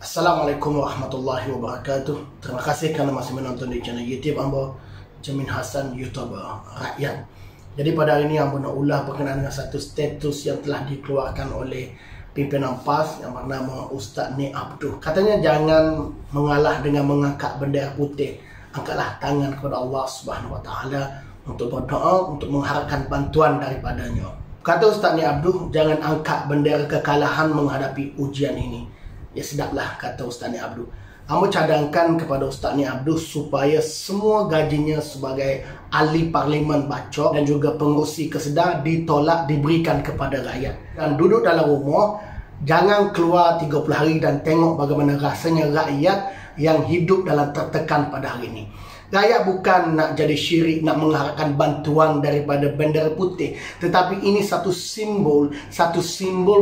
Assalamualaikum warahmatullahi wabarakatuh. Terima kasih kerana masih menonton di channel YouTube Ambo Jamin Hassan, YouTuber rakyat. Jadi pada hari ini Ambo nak ulah berkenaan dengan satu status yang telah dikeluarkan oleh pimpinan PAS yang bernama Ustaz Nik Abduh. Katanya jangan mengalah dengan mengangkat bendera putih. Angkatlah tangan kepada Allah Subhanahu Wa Taala untuk berdoa, untuk mengharapkan bantuan daripadanya. Kata Ustaz Nik Abduh, jangan angkat bendera kekalahan menghadapi ujian ini. Ya sedaplah, kata Ustaz Nik Abduh. Ambo cadangkan kepada Ustaz Nik Abduh supaya semua gajinya sebagai ahli parlimen Bacok dan juga pengurusi kesedar ditolak, diberikan kepada rakyat. Dan duduk dalam rumah, jangan keluar 30 hari dan tengok bagaimana rasanya rakyat yang hidup dalam tertekan pada hari ini. Rakyat bukan nak jadi syirik, nak mengharapkan bantuan daripada bendera putih, tetapi ini satu simbol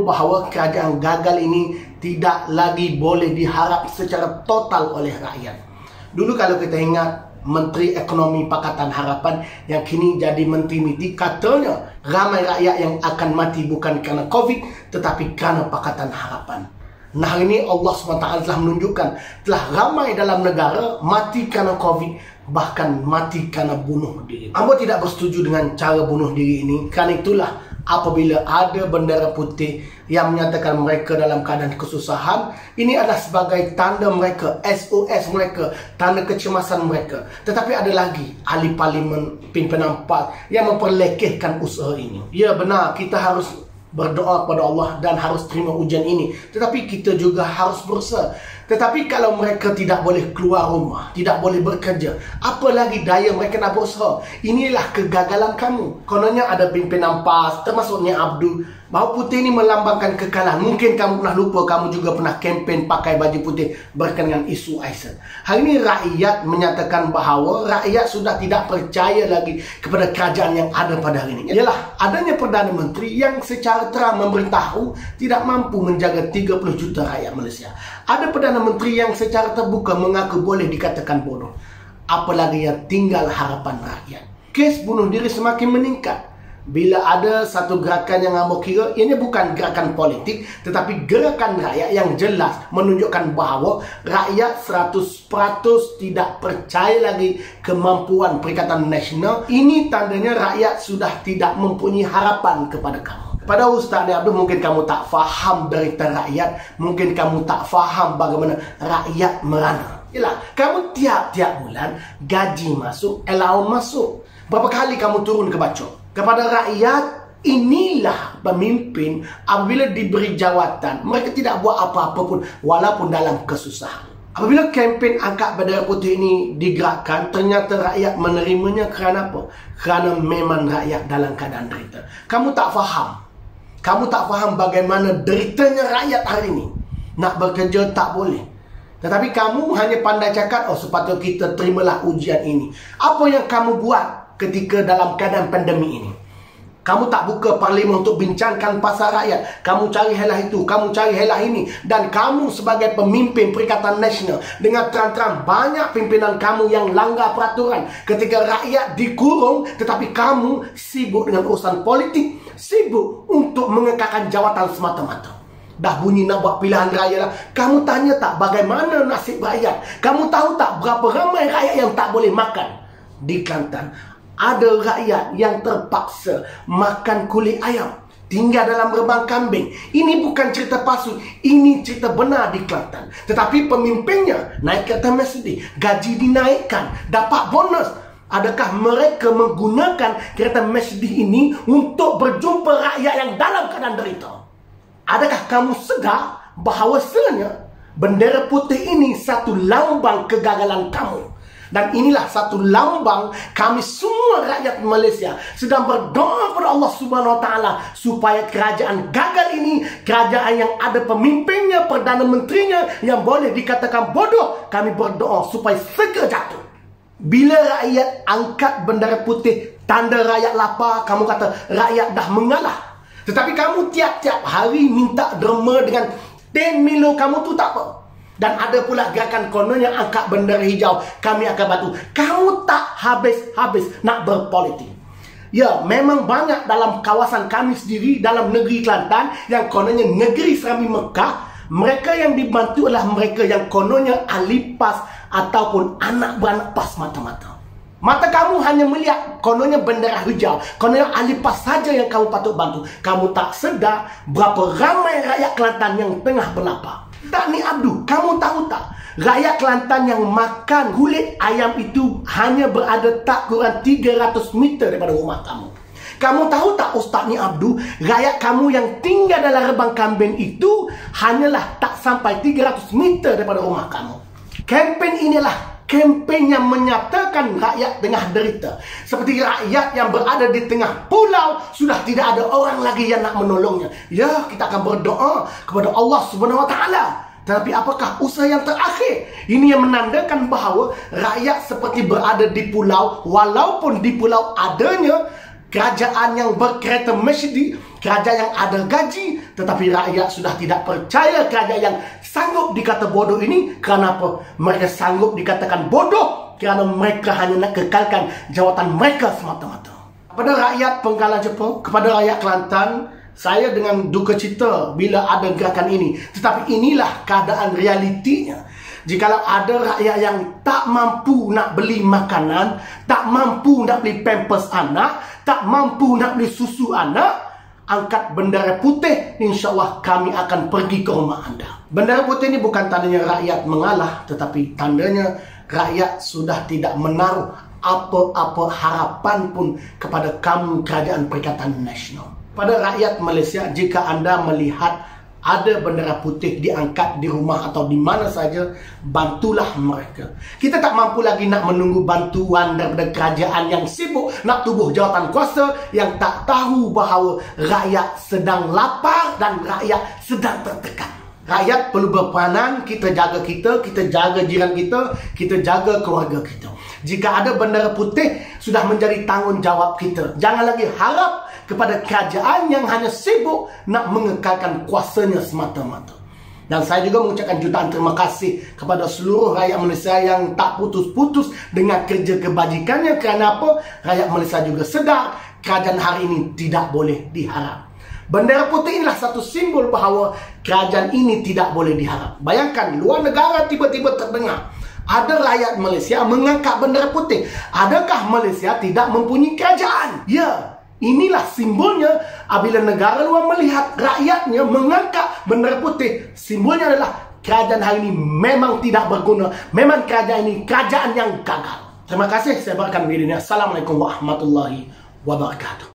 bahawa kerajaan gagal ini tidak lagi boleh diharap secara total oleh rakyat. Dulu kalau kita ingat Menteri Ekonomi Pakatan Harapan yang kini jadi Menteri MITI, katanya ramai rakyat yang akan mati bukan kerana COVID tetapi kerana Pakatan Harapan. Nah, hari ini Allah SWT telah menunjukkan telah ramai dalam negara mati kerana COVID, bahkan mati kerana bunuh diri. Ambo tidak bersetuju dengan cara bunuh diri ini. Kerana itulah apabila ada bendera putih yang menyatakan mereka dalam keadaan kesusahan, ini adalah sebagai tanda mereka, SOS mereka, tanda kecemasan mereka. Tetapi ada lagi ahli parlimen pimpinan PAS yang memperlekehkan usaha ini. Ya benar, kita harus berdoa kepada Allah dan harus terima ujian ini, tetapi kita juga harus berusaha. Tetapi kalau mereka tidak boleh keluar rumah, tidak boleh bekerja, apa lagi daya mereka nak berusaha? Inilah kegagalan kamu. Kononnya ada pimpinan PAS, termasuk Nik Abduh, bahawa putih ini melambangkan kekalahan. Mungkin kamu pernah lupa, kamu juga pernah kempen pakai baju putih berkenaan isu Aisan. Hari ini rakyat menyatakan bahawa rakyat sudah tidak percaya lagi kepada kerajaan yang ada pada hari ini. Ialah adanya Perdana Menteri yang secara terang memberitahu tidak mampu menjaga 30 juta rakyat Malaysia. Ada Perdana Menteri yang secara terbuka mengaku boleh dikatakan bodoh. Apalagi yang tinggal harapan rakyat. Kes bunuh diri semakin meningkat. Bila ada satu gerakan yang Ambo kira, ianya bukan gerakan politik, tetapi gerakan rakyat yang jelas menunjukkan bahawa rakyat 100% tidak percaya lagi kemampuan Perikatan Nasional. Ini tandanya rakyat sudah tidak mempunyai harapan kepada kamu. Pada Ustaz Nik Abduh, mungkin kamu tak faham derita rakyat, mungkin kamu tak faham bagaimana rakyat merana. Yalah, kamu tiap-tiap bulan gaji masuk, allowance masuk. Berapa kali kamu turun ke Bacok? Kepada rakyat, inilah pemimpin apabila diberi jawatan, mereka tidak buat apa-apa pun walaupun dalam kesusahan. Apabila kempen angkat bendera putih ini digerakkan, ternyata rakyat menerimanya kerana apa? Kerana memang rakyat dalam keadaan derita. Kamu tak faham. Kamu tak faham bagaimana deritanya rakyat hari ini. Nak bekerja tak boleh. Tetapi kamu hanya pandai cakap, oh sepatutnya kita terimalah ujian ini. Apa yang kamu buat ketika dalam keadaan pandemi ini? Kamu tak buka parlimen untuk bincangkan pasal rakyat. Kamu cari helah itu, kamu cari helah ini. Dan kamu sebagai pemimpin Perikatan Nasional, dengan terang-terang banyak pimpinan kamu yang langgar peraturan. Ketika rakyat dikurung, tetapi kamu sibuk dengan urusan politik, sibuk untuk mengekalkan jawatan semata-mata. Dah bunyi nak buat pilihan raya lah. Kamu tanya tak bagaimana nasib rakyat? Kamu tahu tak berapa ramai rakyat yang tak boleh makan? Di Kelantan ada rakyat yang terpaksa makan kulit ayam, tinggal dalam rebang kambing. Ini bukan cerita palsu, ini cerita benar di Kelantan. Tetapi pemimpinnya naik kereta Mercedes, gaji dinaikkan, dapat bonus. Adakah mereka menggunakan kereta Mercedes ini untuk berjumpa rakyat yang dalam keadaan derita? Adakah kamu sedar bahawasanya bendera putih ini satu lambang kegagalan kamu? Dan inilah satu lambang kami semua rakyat Malaysia sedang berdoa kepada Allah Subhanahu Wa Taala supaya kerajaan gagal ini, kerajaan yang ada pemimpinnya, Perdana Menterinya yang boleh dikatakan bodoh, kami berdoa supaya segera jatuh. Bila rakyat angkat bendera putih, tanda rakyat lapar, kamu kata rakyat dah mengalah. Tetapi kamu tiap-tiap hari minta derma dengan 10 Milo kamu tu tak apa. Dan ada pula gerakan konon yang angkat bendera hijau, kami akan bantu. Kamu tak habis-habis nak berpolitik. Ya, memang banyak dalam kawasan kami sendiri, dalam negeri Kelantan, yang kononnya negeri Serami Mekah, Mereka yang dibantu adalah mereka yang kononnya ahli PAS ataupun anak beranak PAS mata-mata. Mata kamu hanya melihat kononnya bendera hijau, kononnya ahli PAS saja yang kamu patut bantu. Kamu tak sedar berapa ramai rakyat Kelantan yang tengah berlapar. Takni Abdul, kamu tahu tak? Rakyat Kelantan yang makan kulit ayam itu hanya berada tak kurang 300 meter daripada rumah kamu. Kamu tahu tak Ustaz Ni Abdul, rakyat kamu yang tinggal dalam rebang kambing itu hanyalah tak sampai 300 meter daripada rumah kamu. Kempen inilah kempen yang menyatakan rakyat tengah derita. Seperti rakyat yang berada di tengah pulau, sudah tidak ada orang lagi yang nak menolongnya. Ya, kita akan berdoa kepada Allah Subhanahu Wa Taala. Tetapi apakah usaha yang terakhir? Ini yang menandakan bahawa rakyat seperti berada di pulau, walaupun di pulau adanya kerajaan yang berkereta Mercedes, kerajaan yang ada gaji, tetapi rakyat sudah tidak percaya kerajaan yang sanggup dikata bodoh ini. Kerana apa? Mereka sanggup dikatakan bodoh kerana mereka hanya nak kekalkan jawatan mereka semata-mata. Kepada rakyat Penggalan Jepun, kepada rakyat Kelantan, saya dengan duka cita bila ada gerakan ini. Tetapi inilah keadaan realitinya. Jikalau ada rakyat yang tak mampu nak beli makanan, tak mampu nak beli pampers anak, tak mampu nak beli susu anak, angkat bendera putih, insyaAllah kami akan pergi ke rumah anda. Bendera putih ini bukan tandanya rakyat mengalah, tetapi tandanya rakyat sudah tidak menaruh apa-apa harapan pun kepada kamu Kerajaan Perikatan Nasional. Pada rakyat Malaysia, jika anda melihat ada bendera putih diangkat di rumah atau di mana saja, bantulah mereka. Kita tak mampu lagi nak menunggu bantuan daripada kerajaan yang sibuk nak tubuh jawatan kuasa, yang tak tahu bahawa rakyat sedang lapar dan rakyat sedang tertekan. Rakyat perlu berperanan, kita jaga jiran kita jaga keluarga kita. Jika ada bendera putih, sudah menjadi tanggungjawab kita. Jangan lagi harap kepada kerajaan yang hanya sibuk nak mengekalkan kuasanya semata-mata. Dan saya juga mengucapkan jutaan terima kasih kepada seluruh rakyat Malaysia yang tak putus-putus dengan kerja kebajikannya. Kerana apa? Rakyat Malaysia juga sedar kerajaan hari ini tidak boleh diharap. Bendera putih inilah satu simbol bahawa kerajaan ini tidak boleh diharap. Bayangkan, luar negara tiba-tiba terdengar ada rakyat Malaysia mengangkat bendera putih. Adakah Malaysia tidak mempunyai kerajaan? Ya, inilah simbolnya apabila negara luar melihat rakyatnya mengangkat bendera putih. Simbolnya adalah kerajaan hari ini memang tidak berguna. Memang kerajaan ini kerajaan yang gagal. Terima kasih, saya berikan video ini. Assalamualaikum warahmatullahi wabarakatuh.